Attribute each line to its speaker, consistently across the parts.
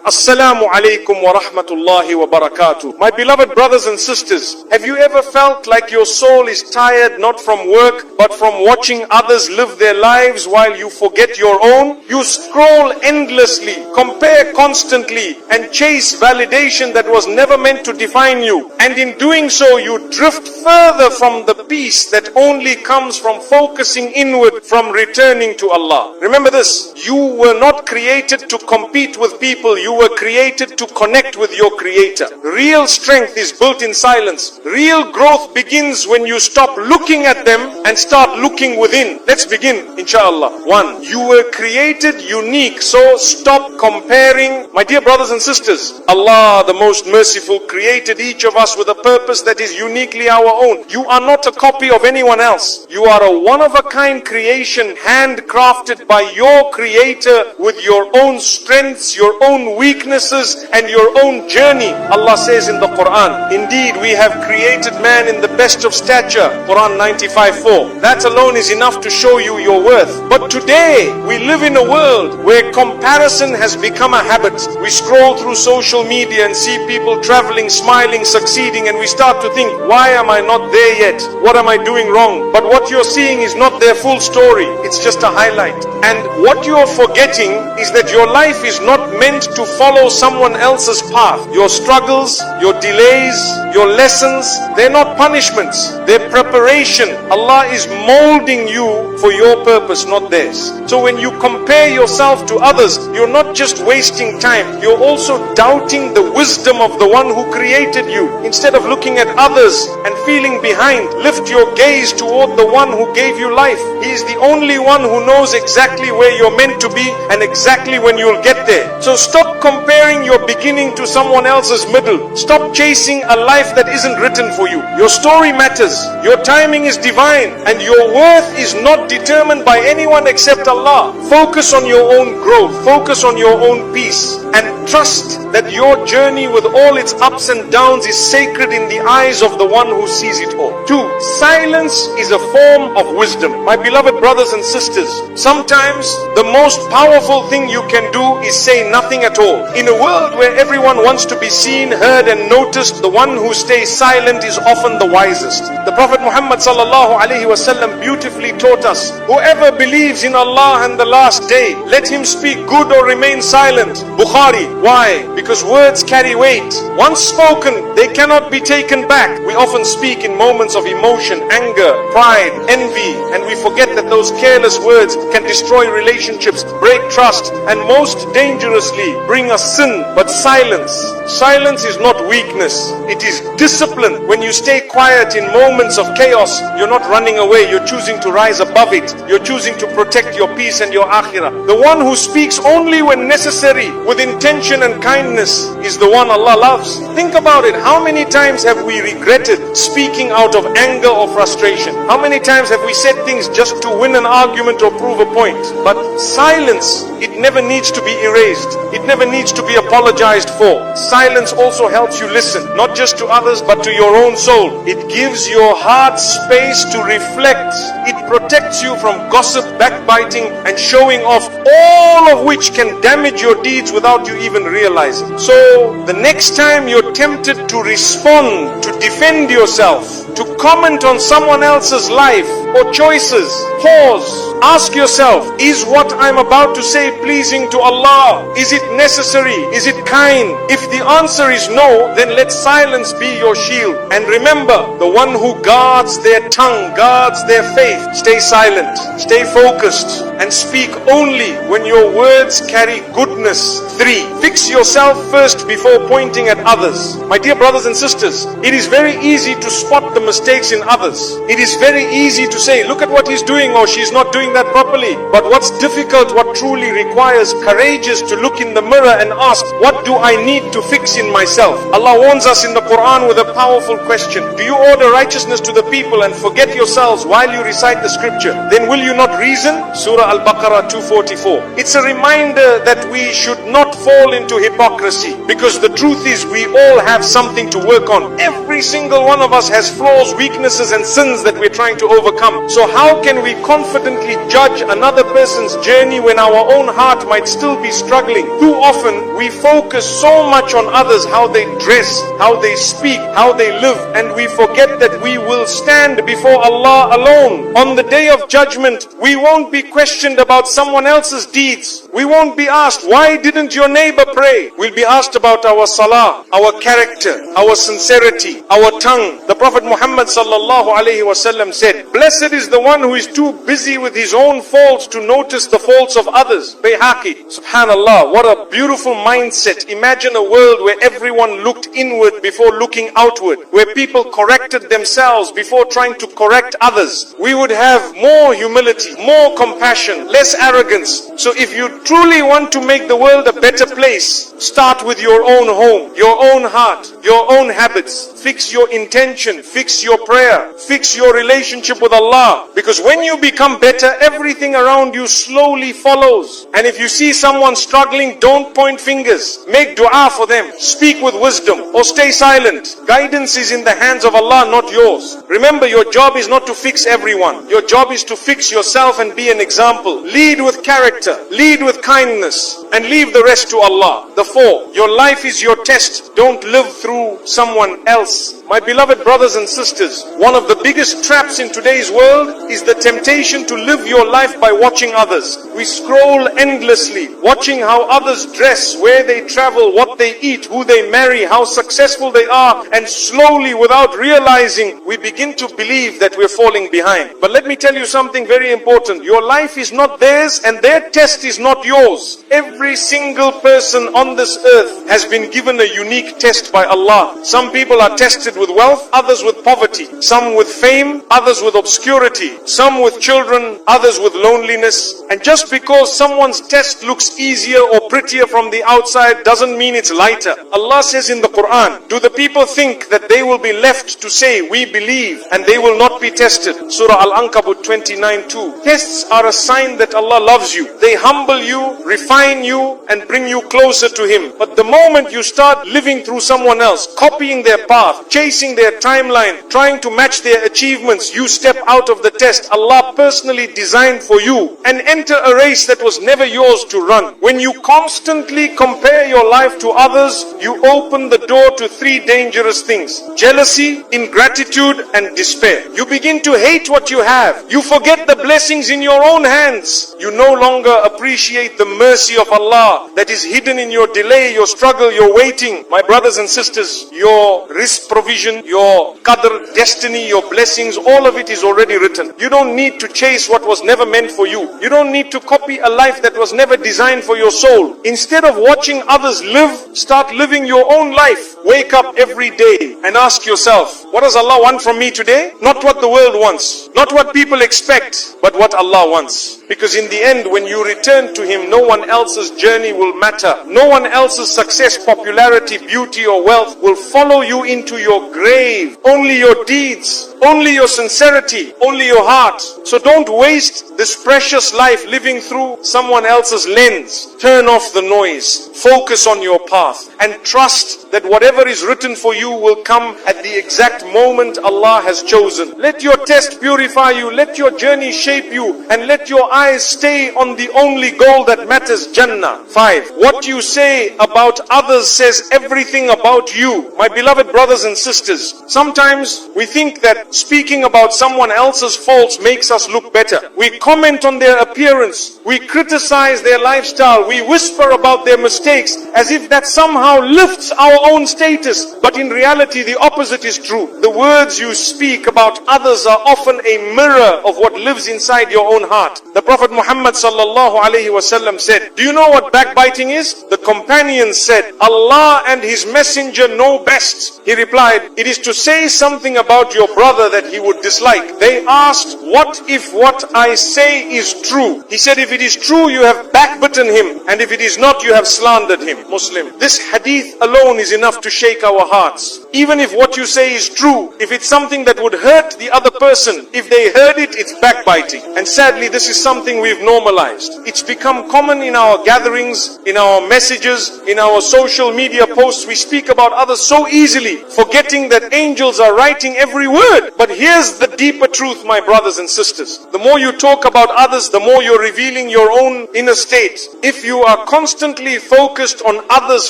Speaker 1: Assalamu alaikum wa rahmatullahi wa barakatuh. My beloved brothers and sisters, have you ever felt like your soul is tired not from work but from watching others live their lives while you forget your own? You scroll endlessly, compare constantly, and chase validation that was never meant to define you. And in doing so, you drift further from the peace that only comes from focusing inward, from returning to Allah. Remember this, you were not created to compete with people, you were created to connect with your Creator. Real strength is built in silence. Real growth begins when you stop looking at them and start looking within. Let's begin, inshallah. 1. You were created unique, so stop comparing. My dear brothers and sisters, Allah, the most merciful, created each of us with a purpose that is uniquely our own. You are not a copy of anyone else. You are a one-of-a-kind creation, handcrafted by your Creator with your own strengths, your own weaknesses, and your own journey. Allah says in the Quran, indeed we have created man in the best of stature. Quran 95:4. That alone is enough to show you your worth. But today we live in a world where comparison has become a habit. We scroll through social media and see people traveling, smiling, succeeding, and we start to think, why am I not there yet? What am I doing wrong? But what you're seeing is not their full story. It's just a highlight. And what you're forgetting is that your life is not meant to follow someone else's path. Your struggles, your delays, your lessons, they're not punishments. They're preparation. Allah is molding you for your purpose, not theirs. So when you compare yourself to others, you're not just wasting time. You're also doubting the wisdom of the one who created you. Instead of looking at others and feeling behind, lift your gaze toward the one who gave you life. He is the only one who knows exactly where you're meant to be and exactly when you'll get there. So stop comparing your beginning to someone else's middle. Stop chasing a life that isn't written for you. Your story matters. Your timing is divine, and your worth is not determined by anyone except Allah. Focus on your own growth. Focus on your own peace, and trust that your journey with all its ups and downs is sacred in the eyes of the one who sees it all. 2. Silence is a form of wisdom. My beloved brothers and sisters, sometimes the most powerful thing you can do is say nothing at all. In a world where everyone wants to be seen, heard, and noticed, the one who stays silent is often the wisest. The Prophet Muhammad sallallahu alaihi wasallam beautifully taught us, whoever believes in Allah and the last day, let him speak good or remain silent. Bukhari. Why? Because words carry weight. Once spoken, they cannot be taken back. We often speak in moments of emotion, anger, pride, envy, and we forget that those careless words can destroy relationships, break trust, and most dangerously bring us sin. But silence is not weakness. It is discipline. When you stay quiet in moments of chaos, you're not running away. You're choosing to rise above it. You're choosing to protect your peace and your akhirah. The one who speaks only when necessary, with intention and kindness, is the one Allah loves. Think about it. How many times have we regretted speaking out of anger or frustration? How many times have we said things just to win an argument or prove a point? But silence, it never needs to be erased. It never needs to be apologized for. Silence also helps you listen, not just to others but to your own soul. It gives your heart space to reflect. It protects you from gossip, backbiting, and showing off, all of which can damage your deeds without you even realizing. So the next time you're tempted to respond, to defend yourself, to comment on someone else's life or choices, pause. Ask yourself, is what I'm about to say pleasing to Allah? Is it necessary? Is it kind? If the answer is no, then let silence be your shield. And remember, the one who guards their tongue, guards their faith. Stay silent, stay focused, and speak only when your words carry goodness. 3. Fix yourself first before pointing at others. My dear brothers and sisters, it is very easy to spot the mistakes in others. It is very easy to say, look at what he's doing or she's not doing that properly. But what's difficult, what truly requires courage is to look in the mirror and ask, what do I need to fix in myself? Allah warns us in the Quran with a powerful question. Do you order righteousness to the people and forget yourselves while you recite the scripture? Then will you not reason? Surah Al-Baqarah 244. It's a reminder that we should not fall into hypocrisy, because the truth is we all have something to work on. Every single one of us has flaws, weaknesses, and sins that we're trying to overcome. So how can we confidently judge another person's journey when our own heart might still be struggling? Too often we focus so much on others, how they dress, how they speak, how they live, and we forget that we will stand before Allah alone. On the day of judgment, we won't be questioned about someone else's deeds. We won't be asked, why didn't your neighbor pray? We'll be asked about our salah, our character, our sincerity, our tongue. The Prophet Muhammad sallallahu alaihi wasallam said, blessed is the one who is too busy with his own faults to notice the faults of others. Bayhaqi. Subhanallah, what a beautiful mindset. Imagine a world where everyone looked inward before looking outward, where people corrected themselves before trying to correct others. We would have more humility, more compassion, less arrogance. So if you truly want to make the world a better place, start with your own home, your own heart, your own habits. Fix your intention, fix your prayer, fix your relationship with Allah. Because when you become better, everything around you slowly follows. And if you see someone struggling, don't point fingers. Make dua for them. Speak with wisdom or stay silent. Guidance is in the hands of Allah, not yours. Remember, your job is not to fix everyone. Your job is to fix yourself and be an example. Lead with character, lead with kindness, and leave the rest to Allah. The 4, your life is your test. Don't live through someone else. My beloved brothers and sisters, one of the biggest traps in today's world is the temptation to live your life by watching others. We scroll endlessly, watching how others dress, where they travel, what they eat, who they marry, how successful they are, and slowly, without realizing, we begin to believe that we're falling behind. But let me tell you something very important. Your life is not theirs and their test is not yours. Every single person on this earth has been given a unique test by Allah. Some people are tested with wealth, others with poverty, some with fame, others with obscurity, some with children, others with loneliness. And just because someone's test looks easier or prettier from the outside doesn't mean it's lighter. Allah says in the Quran, do the people think that they will be left to say we believe and they will not be tested? Surah Al-Ankabut 29:2. Tests are a sign that Allah loves you. They humble you, refine you, and bring you closer to Him. But the moment you start living through someone else, copying their path, chasing their timeline, trying to match their achievements, you step out of the test Allah personally designed for you and enter a race that was never yours to run. When you constantly compare your life to others, you open the door to 3 dangerous things: jealousy, ingratitude, and despair. You begin to hate what you have. You forget the blessings in your own hands. You no longer appreciate the mercy of Allah that is hidden in your delay, your struggle, your waiting. My brothers and sisters, your risk provision, your qadr, destiny, your blessings, all of it is already written. You don't need to chase what was never meant for you. You don't need to copy a life that was never designed for your soul. Instead of watching others live, start living your own life. Wake up every day and ask yourself, what does Allah want from me today? Not what the world wants, not what people expect, but what Allah wants. Because in the end, when you return to Him, no one else's journey will matter. No one else's success, popularity, beauty, or wealth will follow you into your grave. Only your deeds, only your sincerity, only your heart. So don't waste this precious life living through someone else's lens. Turn off the noise, focus on your path, and trust that whatever is written for you will come at the exact moment Allah has chosen. Let your test purify you, let your journey shape you, and let your eyes stay on the only goal that matters, Jannah. 5. What you say about others says everything about you. My beloved brothers and sisters, sometimes we think that speaking about someone else's faults makes us look better. We comment on their appearance, we criticize their lifestyle, we whisper about their mistakes as if that somehow lifts our own status. But in reality, the opposite is true. The words you speak about others are often a mirror of what lives inside your own heart. The Prophet Muhammad sallallahu alaihi wasallam said, do you know what backbiting is? The companions said, Allah and His Messenger know best. He replied, it is to say something about your brother that he would dislike. They asked, what if what I say is true? He said, if it is true, you have backbitten him, and if it is not, you have slandered him. Muslim. This hadith alone is enough to shake our hearts. Even if what you say is true, if it's something that would hurt the other person, if they heard it, it's backbiting. And sadly, this is something we've normalized. It's become common in our gatherings, in our messages, in our social media posts. We speak about others so easily, forgetting that angels are writing every word. But here's the deeper truth, my brothers and sisters. The more you talk about others, the more you're revealing your own inner state. If you are constantly focused on others'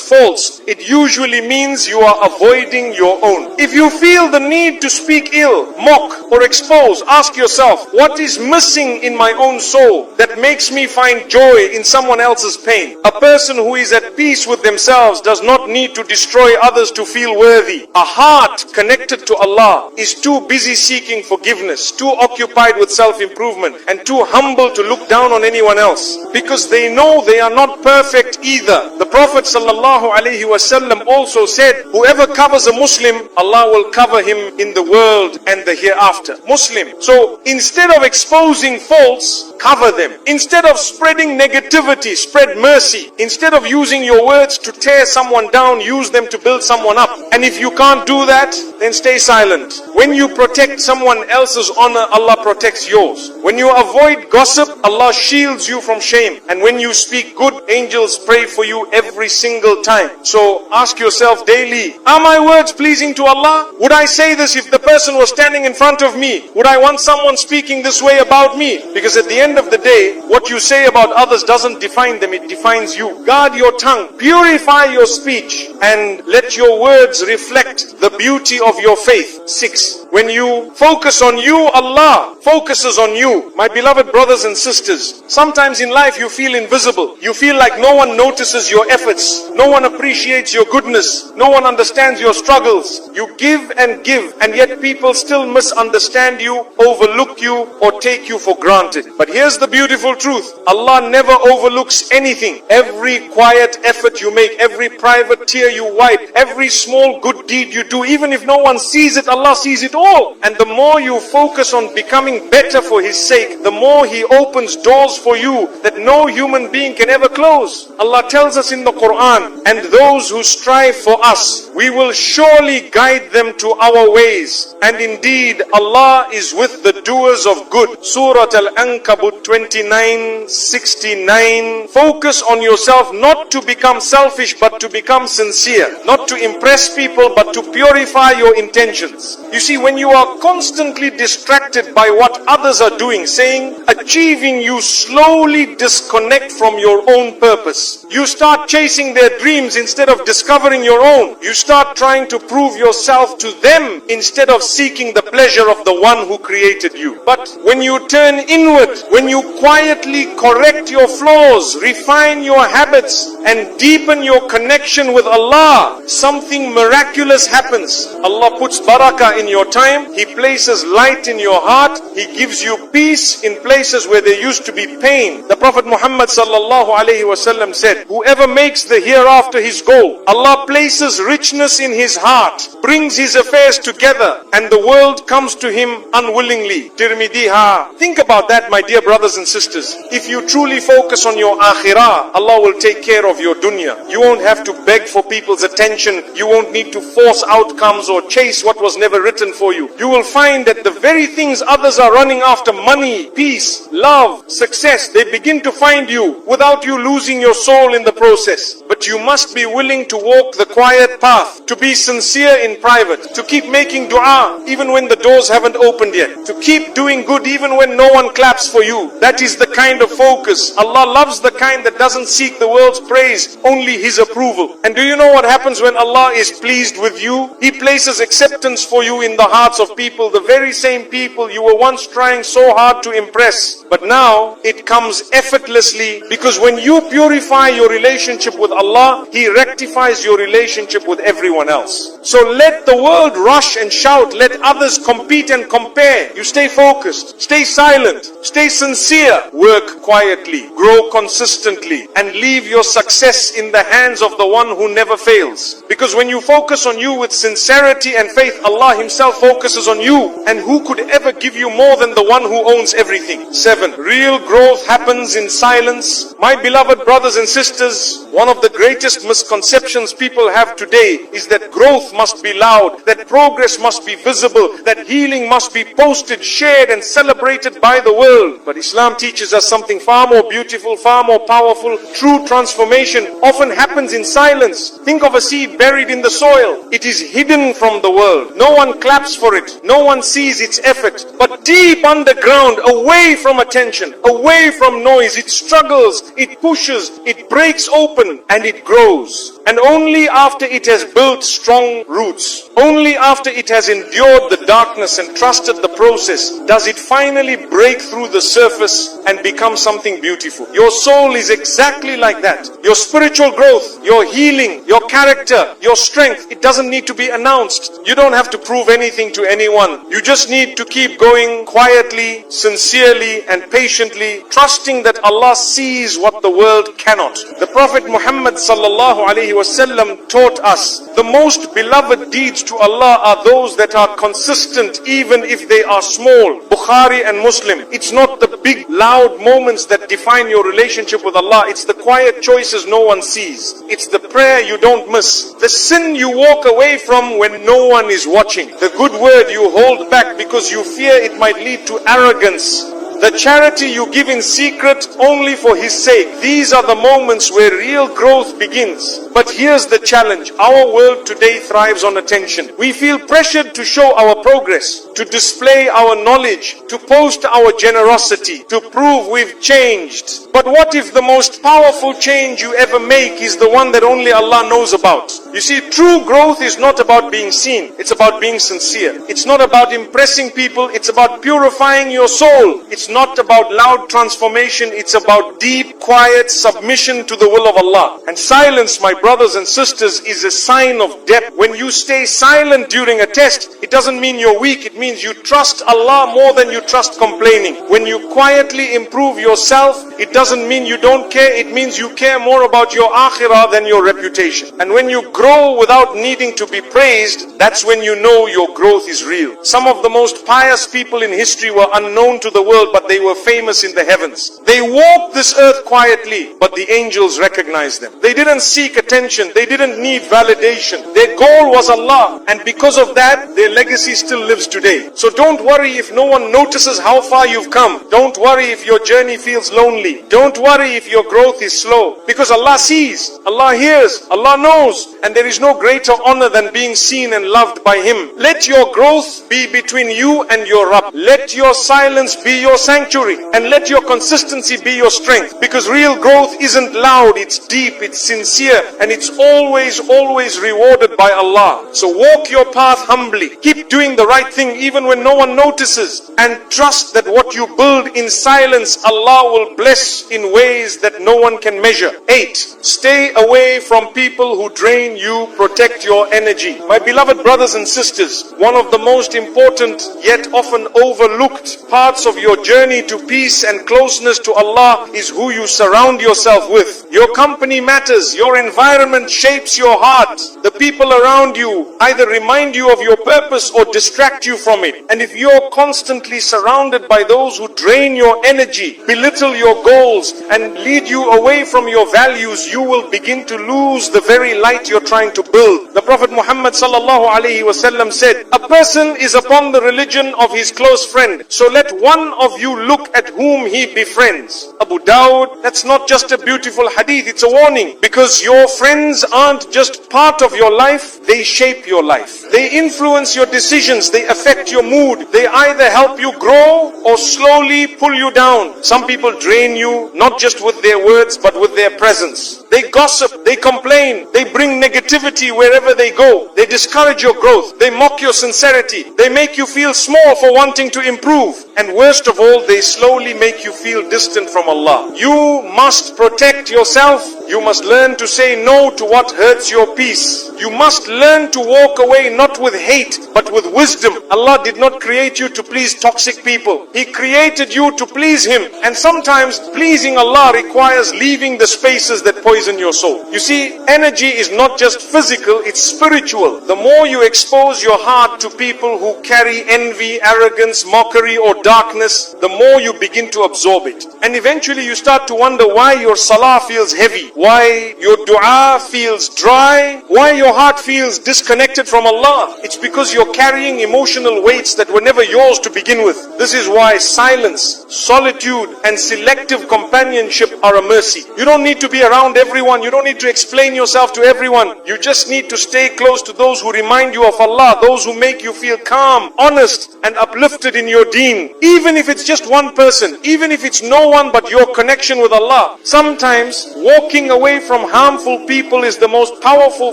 Speaker 1: faults, it usually means you are avoiding your own. If you feel the need to speak ill, mock, or expose, ask yourself, what is missing in my own soul that makes me find joy in someone else's pain? A person who is at peace with themselves does not need to destroy others to feel worthy. A heart connected to Allah is too busy seeking forgiveness, too occupied with self-improvement, and too humble to look down on anyone else, because they know they are not perfect either. The Prophet ﷺ also said, whoever covers a Muslim, Allah will cover him in the world and the hereafter. Muslim. So instead of exposing faults, cover them. Instead of spreading negativity, spread mercy. Instead of using your words to tear someone down, use them to build someone up. And if you can't do that, then stay silent. When you protect someone else's honor, Allah protects yours. When you avoid gossip, Allah shields you from shame. And when you speak good, angels pray for you every single time. So ask yourself daily, are my words pleasing to Allah? Would I say this if the person was standing in front of me? Would I want someone speaking this way about me? Because at the end of the day, what you say about others doesn't define them, it defines you. Guard your tongue, purify your speech, and let your words reflect the beauty of your faith. 6. When you focus on you, Allah focuses on you. My beloved brothers and sisters, sometimes in life you feel invisible. You feel like no one notices your efforts. No one appreciates your goodness. No one understands your struggles. You give, and yet people still misunderstand you, overlook you, or take you for granted. But here's the beautiful truth. Allah never overlooks anything. Every quiet effort you make, every private tear you wipe, every small good deed you do, even if no one sees it, Allah sees it all. And the more you focus on becoming better for His sake, the more He opens doors for you that no human being can ever close. Allah tells us in the Quran, and those who strive for us, we will surely guide them to our ways. And indeed, Allah is with the doers of good. Surah Al-Ankabut 29:69. Focus on yourself, not to become selfish, but to become sincere. Not to impress people, but to purify your intentions. You see, when you are constantly distracted by what others are doing, saying, achieving, you slowly disconnect from your own purpose. You start chasing their dreams instead of discovering your own. You start trying to prove yourself to them instead of seeking the pleasure of the one who created you. But when you turn inward, when you quietly correct your flaws, refine your habits, and deepen your connection with Allah, something miraculous happens. Allah puts barakah in your time. He places light in your heart. He gives you peace in places where there used to be pain. The Prophet Muhammad ﷺ said, whoever makes the hereafter his goal, Allah places richness in his heart, brings his affairs together, and the world comes to him unwillingly. Tirmidhi. Think about that, my dear brothers and sisters. If you truly focus on your akhirah, Allah will take care of your dunya. You won't have to beg for people's attention. You won't need to force outcomes or chase what was never written for you. You will find that the very things others are running after, money, peace, love, success, they begin to find you without you losing your soul in the process. But you must be willing to walk the quiet path, to be sincere in private, to keep making dua even when the doors haven't opened yet, to keep doing good even when no one claps for you. That is the kind of focus. Allah loves the kind that doesn't seek the world's praise, only His approval. And do you know what happens when Allah is pleased with you? He places acceptance for you in the hearts of people, the very same people you were once trying so hard to impress. But now it comes effortlessly, because when you purify your relationship with Allah, He rectifies your relationship with everyone else. So let the world rush and shout, let others compete and compare. You stay focused, stay silent, stay sincere, work quietly, grow consistently, and leave your success in the hands of the one who never fails. Because when you focus on you with sincerity and faith, Allah Himself focuses on you. And who could ever give you more than the one who owns everything? 7. Real growth happens in silence. My beloved brothers and sisters, one of the greatest misconceptions people have today is that growth must be loud, that progress must be visible, that healing must be posted, shared and celebrated by the world. But Islam teaches us something far more beautiful, far more powerful. True transformation often happens in silence. Think of a seed buried in the soil. It is hidden from the world. No one claps for it. No one sees its effort. But deep underground, away from attention, away from noise, it struggles, it pushes, it breaks open and it grows. And only after it has built strong roots, only after it has endured the darkness and trusted the process, does it finally break through the surface and become something beautiful. Your soul is exactly like that. Your spiritual growth, your healing, your character, your strength, it doesn't need to be announced. You don't have to prove anything to anyone. You just need to keep going quietly, sincerely and patiently, trusting that Allah sees what the world cannot. The Prophet Muhammad sallallahu alaihi wasallam taught us the most beloved deeds to Allah are those that are consistent even if they are small. Bukhari and Muslim. It's not the big loud moments that define your relationship with Allah. It's the quiet choices no one sees. It's the prayer you don't miss. The sin you walk away from when no one is watching. The good word you hold back because you fear it might lead to arrogance. The charity you give in secret only for His sake. These are the moments where real growth begins. But here's the challenge. Our world today thrives on attention. We feel pressured to show our progress, to display our knowledge, to post our generosity, to prove we've changed. But what if the most powerful change you ever make is the one that only Allah knows about? You see, true growth is not about being seen. It's about being sincere. It's not about impressing people. It's about purifying your soul. It's not about loud transformation. It's about deep, quiet submission to the will of Allah. And silence, my brothers and sisters, is a sign of depth. When you stay silent during a test, it doesn't mean you're weak. It means you trust Allah more than you trust complaining. When you quietly improve yourself, it doesn't mean you don't care. It means you care more about your akhirah than your reputation. And when you grow without needing to be praised, that's when you know your growth is real. Some of the most pious people in history were unknown to the world, but they were famous in the heavens. They walked this earth quietly, but the angels recognized them. They didn't seek attention. They didn't need validation. Their goal was Allah. And because of that, their legacy still lives today. So don't worry if no one notices how far you've come. Don't worry if your journey feels lonely. Don't worry if your growth is slow. Because Allah sees, Allah hears, Allah knows. And there is no greater honor than being seen and loved by Him. Let your growth be between you and your Rabb. Let your silence be your sanctuary. And let your consistency be your strength. Because real growth isn't loud, it's deep, it's sincere, and it's always rewarded by Allah. So walk your path humbly. Keep doing the right thing even when no one notices. And trust that what you build in silence, Allah will bless in ways that no one can measure. 8. Stay away from people who drain you. Protect your energy. My beloved brothers and sisters, one of the most important yet often overlooked parts of your journey to peace and closeness to Allah is who you surround yourself with. Your company matters. Your environment shapes your heart. The people around you either remind you of your purpose or distract you from it. And if you're constantly surrounded by those who drain your energy, belittle your goals, and lead you away from your values, you will begin to lose the very light you're trying to build. The Prophet Muhammad sallallahu alaihi wasallam said, a person is upon the religion of his close friend. So let one of you look at whom he befriends. Abu Dawud, that's not just a beautiful hadith, it's a warning. Because your friends aren't just part of your life, they shape your life. They influence your decisions, they affect your mood. They either help you grow or slowly pull you down. Some people drain you, not just with their words, but with their presence. They gossip, they complain, they bring negativity wherever they go. They discourage your growth, they mock your sincerity, they make you feel small for wanting to improve. And worst of all, they slowly make you feel distant from Allah. You must protect yourself. You must learn to say no to what hurts your peace. You must learn to walk away not with hate, but with wisdom. Allah did not create you to please toxic people. He created you to please Him. And sometimes pleasing Allah requires leaving the spaces that poison your soul. You see, energy is not just physical, it's spiritual. The more you expose your heart to people who carry envy, arrogance, mockery or darkness, the more you begin to absorb it. And eventually you start to wonder why your salah feels heavy, why your dua feels dry, why your heart feels disconnected from Allah. It's because you're carrying emotional weights that were never yours to begin with. This is why silence, solitude and selective companionship are a mercy. You don't need to be around everyone. You don't need to explain yourself to everyone. You just need to stay close to those who remind you of Allah, those who make you feel calm, honest and uplifted in your deen. Even if it's just one person, even if it's no one but your connection with Allah. Sometimes walking away from harmful people is the most powerful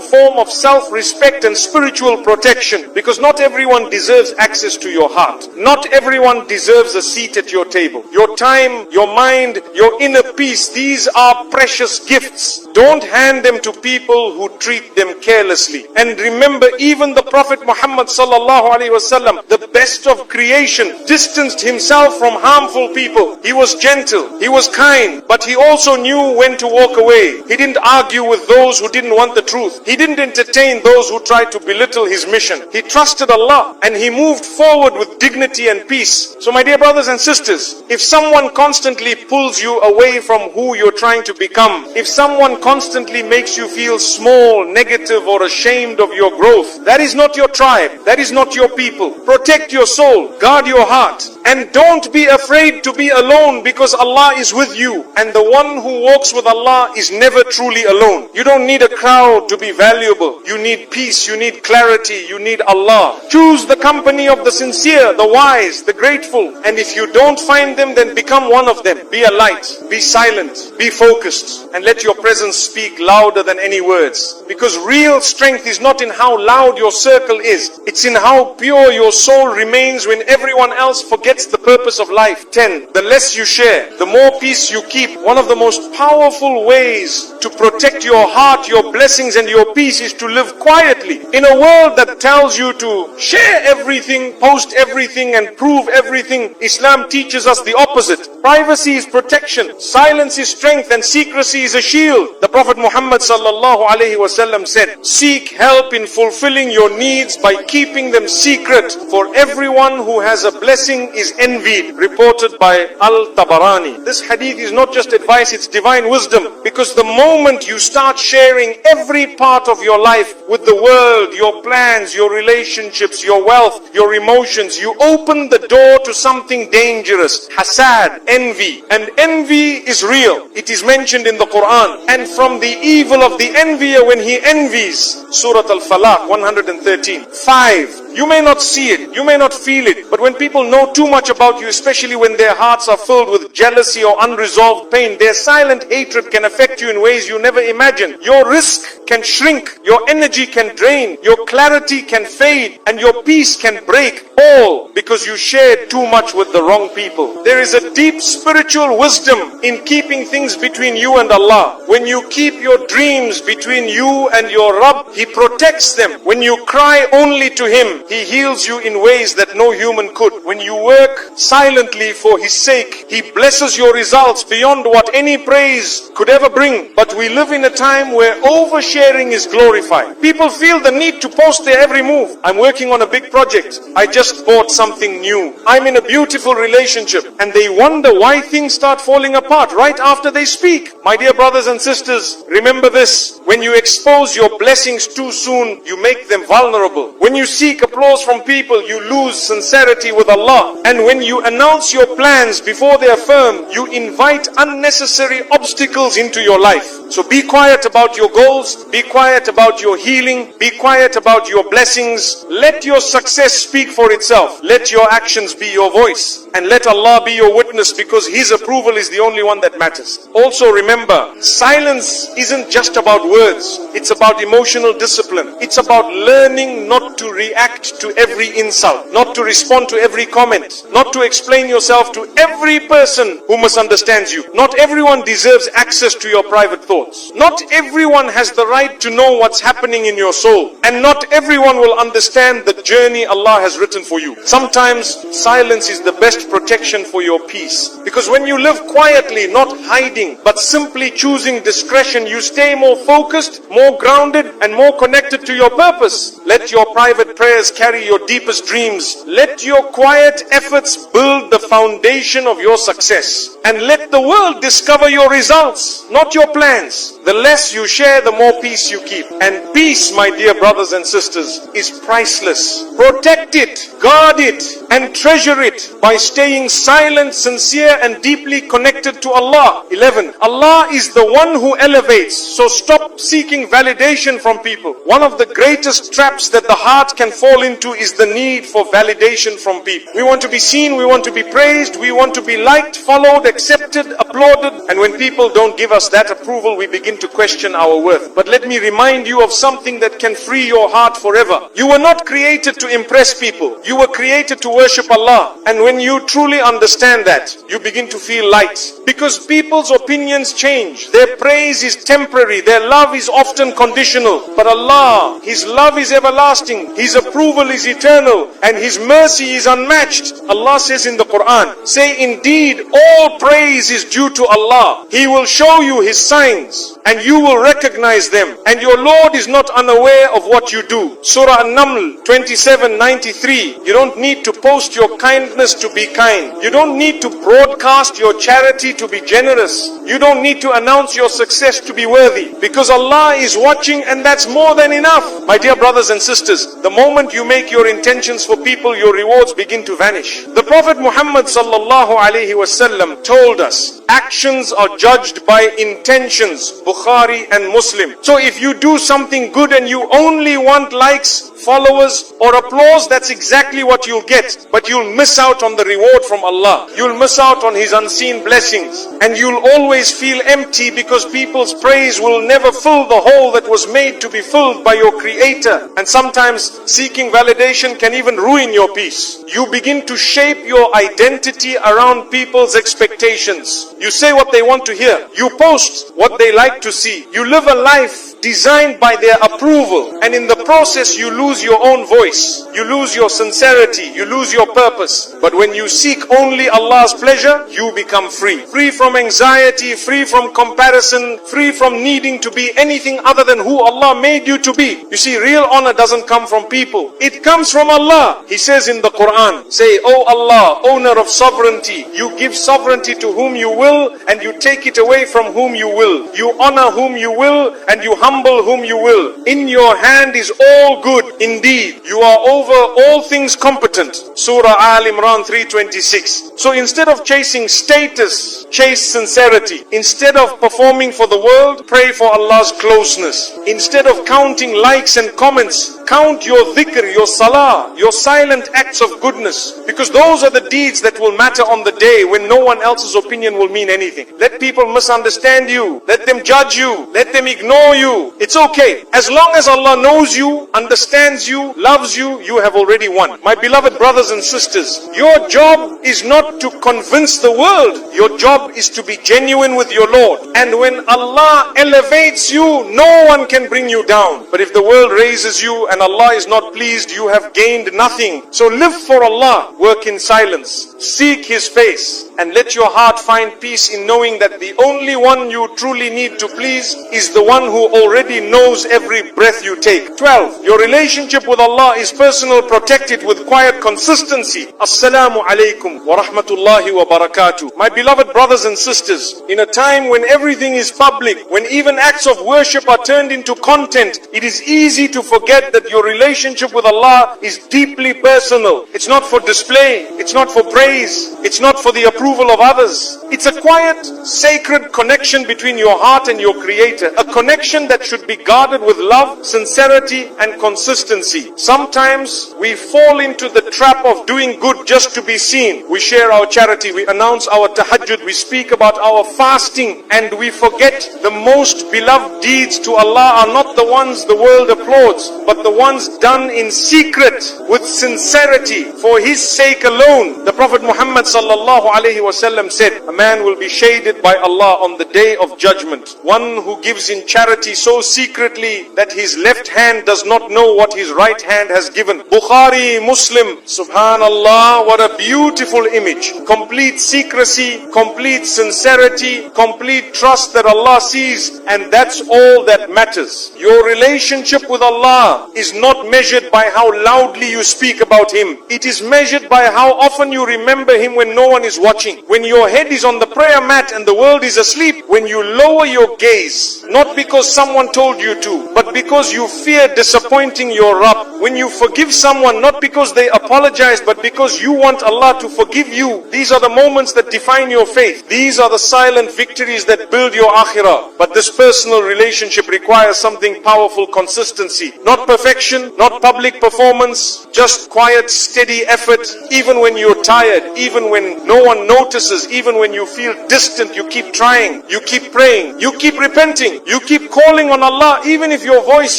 Speaker 1: form of self-respect and spiritual protection, because not everyone deserves access to your heart. Not everyone deserves a seat at your table. Your time, your mind, your inner peace, these are precious gifts. Don't hand them to people who treat them carelessly. And remember, even the Prophet Muhammad sallallahu alaihi wasallam, the best of creation, distanced himself from harmful people. He was gentle, he was kind, but he also knew when to walk away. He didn't argue with those who didn't want the truth. He didn't entertain those who tried to belittle his mission. He trusted Allah and he moved forward with dignity and peace. So my dear brothers and sisters, if someone constantly pulls you away from who you're trying to become, if someone constantly makes you feel small, negative or ashamed of your growth, that is not your tribe, that is not your people. Protect your soul, guard your heart, and don't be afraid to be alone, because Allah is with you, and the one who walks with Allah is never truly alone. You don't need a crowd to be valuable. You need peace, you need clarity, you need Allah. Choose the company of the sincere, the wise, the grateful, and if you don't find them, then become one of them. Be a light, be silent, be focused, and let your presence speak louder than any words. Because real strength is not in how loud your circle is, it's in how pure your soul remains when everyone else forgets the purpose of life. 10. The less you share, the more peace you keep. One of the most powerful ways to protect your heart, your blessings and your peace is to live quietly. In a world that tells you to share everything, post everything and prove everything, Islam teaches us the opposite. Privacy is protection, silence is strength, and secrecy is a shield. The Prophet Muhammad sallallahu alaihi wasallam said, seek help in fulfilling your needs by keeping them secret, for everyone who has a blessing is envied. Reported by Al-Tabarani. This hadith is not just advice, it's divine wisdom, because the moment you start sharing every part of your life with the world, your plans, your relationships, your wealth, your emotions, you open the door to something dangerous. Hasad, envy. And envy is real. It is mentioned in the Quran. And from the evil of the envier when he envies, Surah Al-Falaq 113. 5. You may not see it, you may not feel it, but when people know too much about you, especially when their hearts are filled with jealousy or unresolved pain, their silent hatred can affect you in ways you never imagined. Your risk can shrink, your energy can drain, your clarity can fade, and your peace can break, all because you shared too much with the wrong people. There is a deep spiritual wisdom in keeping things between you and Allah. When you keep your dreams between you and your Rabb, He protects them. When you cry only to Him, He heals you in ways that no human could. When you work silently for His sake, He blesses your results beyond what any praise could ever bring. But we live in a time where oversharing is glorified. People feel the need to post their every move. I'm working on a big project. I just bought something new. I'm in a beautiful relationship. And they wonder why things start falling apart right after they speak. My dear brothers and sisters, remember this. When you expose your blessings too soon, you make them vulnerable. When you seek applause from people, you lose sincerity with Allah. And when you announce your plans before they are firm, you invite unnecessary obstacles into your life. So be quiet about your goals, be quiet about your healing, be quiet about your blessings. Let your success speak for itself. Let your actions be your voice. And let Allah be your witness, because His approval is the only one that matters. Also remember, silence isn't just about words. It's about emotional discipline. It's about learning not to react to every insult, not to respond to every comment, not to explain yourself to every person who misunderstands you. Not everyone deserves access to your private thoughts. Not everyone has the right to know what's happening in your soul. And not everyone will understand the journey Allah has written for you. Sometimes silence is the best protection for your peace. Because when you live quietly, not hiding, but simply choosing discretion, you stay more focused, more grounded, and more connected to your purpose. Let your private prayers carry your deepest dreams. Let your quiet efforts build the foundation of your success. And let the world discover your results, not your plans. The less you share, the more peace you keep. And peace, my dear brothers and sisters, is priceless. Protect it, guard it, and treasure it by staying silent, sincere, and deeply connected to Allah. 11. Allah is the one who elevates, so stop seeking validation from people. One of the greatest traps that the heart can fall into is the need for validation from people. We want to be seen, we want to be praised, we want to be liked, followed, accepted, applauded, and when people don't give us that approval, we begin to question our worth. But let me remind you of something that can free your heart forever. You were not created to impress people. You were created to worship Allah. And when you truly understand that, you begin to feel light. Because people's opinions change. Their praise is temporary. Their love is often conditional. But Allah, His love is everlasting. His approval is eternal. And His mercy is unmatched. Allah says in the Quran, say, indeed, all praise is due to Allah. He will show you His signs, and you will recognize them. And your Lord is not unaware of what you do. Surah An-Naml 27:93. You don't need to post your kindness to be kind. You don't need to broadcast your charity to be generous. You don't need to announce your success to be worthy. Because Allah is watching, and that's more than enough. My dear brothers and sisters, the moment you make your intentions for people, your rewards begin to vanish. The Prophet Muhammad sallallahu alaihi wasallam told us, actions are judged by intentions. Bukhari and Muslim. So if you do something good and you only want likes, followers, or applause, that's exactly what you'll get. But you'll miss out on the reward from Allah. You'll miss out on His unseen blessings. And you'll always feel empty, because people's praise will never fill the hole that was made to be filled by your Creator. And sometimes seeking validation can even ruin your peace. You begin to shape your identity around people's expectations. You say what they want to hear. You post what they like to see. You live a life designed by their approval, and in the process you lose your own voice, you lose your sincerity, you lose your purpose. But when you seek only Allah's pleasure, you become free. Free from anxiety, free from comparison, free from needing to be anything other than who Allah made you to be. You see, real honor doesn't come from people. It comes from Allah. He says in the Quran, say, O Allah, owner of sovereignty, you give sovereignty to whom you will, and you take it away from whom you will. You honor whom you will, and you humble whom you will. In your hand is all good. Indeed, you are over all things competent. Surah Al-Imran 3:26. So instead of chasing status, chase sincerity. Instead of performing for the world, pray for Allah's closeness. Instead of counting likes and comments, count your dhikr, your salah, your silent acts of goodness. Because those are the deeds that will matter on the day when no one else's opinion will mean anything. Let people misunderstand you. Let them judge you. Let them ignore you. It's okay. As long as Allah knows you, understands you, loves you, you have already won. My beloved brothers and sisters, your job is not to convince the world. Your job is to be genuine with your Lord. And when Allah elevates you, no one can bring you down. But if the world raises you and Allah is not pleased, you have gained nothing. So live for Allah, work in silence, seek His face, and let your heart find peace in knowing that the only one you truly need to please is the one who already knows every breath you take. 12. Your relationship with Allah is personal, protected with quiet consistency. Assalamu alaikum wa rahmatullahi wa barakatuh. My beloved brothers and sisters, in a time when everything is public, when even acts of worship are turned into content, it is easy to forget the that your relationship with Allah is deeply personal. It's not for display. It's not for praise. It's not for the approval of others. It's a quiet, sacred connection between your heart and your Creator. A connection that should be guarded with love, sincerity, and consistency. Sometimes we fall into the trap of doing good just to be seen. We share our charity, we announce our tahajjud, we speak about our fasting, and we forget the most beloved deeds to Allah are not the ones the world applauds, but the ones done in secret with sincerity for His sake alone. The Prophet Muhammad sallallahu alaihi wasallam said, a man will be shaded by Allah on the day of judgment. One who gives in charity so secretly that his left hand does not know what his right hand has given. Bukhari, Muslim, subhanallah, what a beautiful image. Complete secrecy, complete sincerity, complete trust that Allah sees, and that's all that matters. Your relationship with Allah is not measured by how loudly you speak about Him. It is measured by how often you remember Him when no one is watching. When your head is on the prayer mat and the world is asleep. When you lower your gaze, not because someone told you to, but because you fear disappointing your Rabb. When you forgive someone, not because they apologize, but because you want Allah to forgive you. These are the moments that define your faith. These are the silent victories that build your akhirah. But this personal relationship requires something powerful: consistency. Not perfection, not public performance, just quiet, steady effort. Even when you're tired, even when no one notices, even when you feel distant, you keep trying, you keep praying, you keep repenting, you keep calling on Allah, even if your voice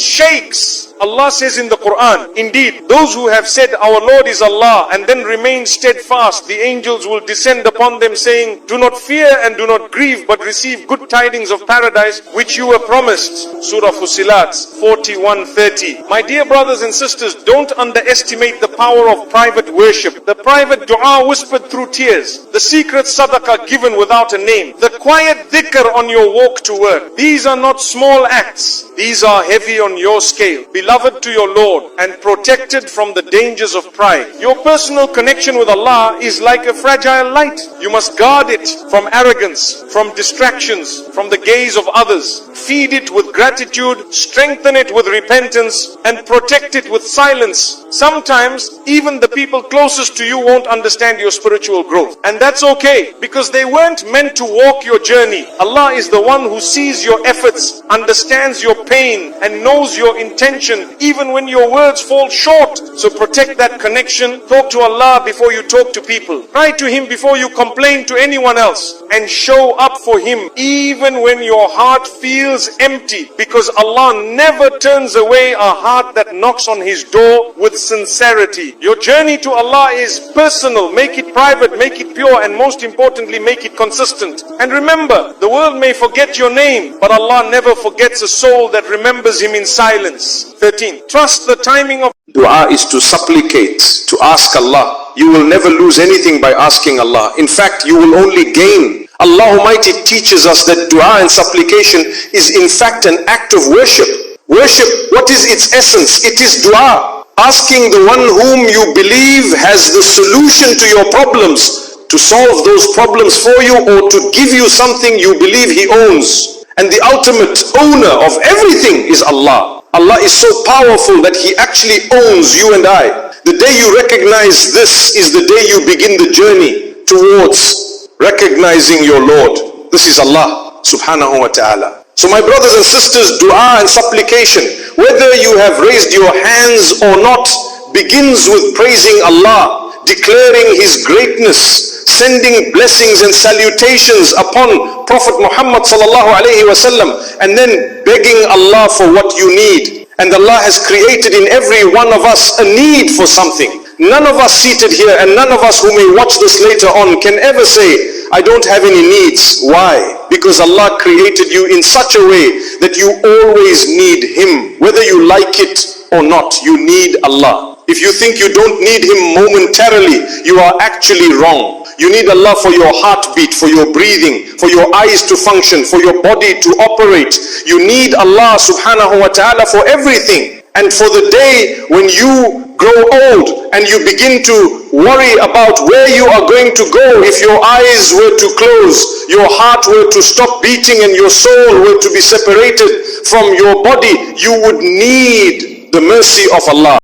Speaker 1: shakes. Allah says in the Quran, indeed, those who have said our Lord is Allah and then remain steadfast, the angels will descend upon them saying, do not fear and do not grieve, but receive good tidings of paradise which you were promised. Surah Fusilat 41:30. My dear brothers and sisters, don't underestimate the power of private worship. The private dua whispered through tears, the secret sadaqah given without a name, the quiet dhikr on your walk to work. These are not small acts. These are heavy on your scale. Beloved to your Lord and protected from the dangers of pride. Your personal connection with Allah is like a fragile light. You must guard it from arrogance, from distractions, from the gaze of others. Feed it with gratitude, strengthen it with repentance, and protect it with silence. Sometimes even the people closest to you won't understand your spiritual growth. And that's okay, because they weren't meant to walk your journey. Allah is the one who sees your efforts, understands your pain, and knows your intention even when your words fall short. So protect that connection. Talk to Allah before you talk to people. Cry to Him before you complain to anyone else, and show up for Him even when your heart feels empty, because Allah never turns away a heart that knocks on His door with sincerity. Your journey to Allah is personal. Make it private, make it pure, and most importantly, make it consistent. And remember, the world may forget your name, but Allah never forgets a soul that remembers Him in silence. 13. Trust the timing of
Speaker 2: dua is to supplicate, to ask Allah. You will never lose anything by asking Allah. In fact, you will only gain. Allah Almighty teaches us that dua and supplication is in fact an act of worship. Worship, what is its essence? It is dua. Asking the one whom you believe has the solution to your problems, to solve those problems for you, or to give you something you believe He owns. And the ultimate owner of everything is Allah. Allah is so powerful that He actually owns you and I. The day you recognize this is the day you begin the journey towards recognizing your Lord. This is Allah subhanahu wa ta'ala. So my brothers and sisters, dua and supplication, whether you have raised your hands or not, begins with praising Allah, declaring His greatness, sending blessings and salutations upon Prophet Muhammad sallallahu alaihi wasallam, and then begging Allah for what you need. And Allah has created in every one of us a need for something. None of us seated here and none of us who may watch this later on can ever say, I don't have any needs. Why? Because Allah created you in such a way that you always need Him. Whether you like it or not, you need Allah. If you think you don't need Him momentarily, you are actually wrong. You need Allah for your heartbeat, for your breathing, for your eyes to function, for your body to operate. You need Allah subhanahu wa ta'ala for everything. And for the day when you grow old and you begin to worry about where you are going to go, if your eyes were to close, your heart were to stop beating, and your soul were to be separated from your body, you would need the mercy of Allah.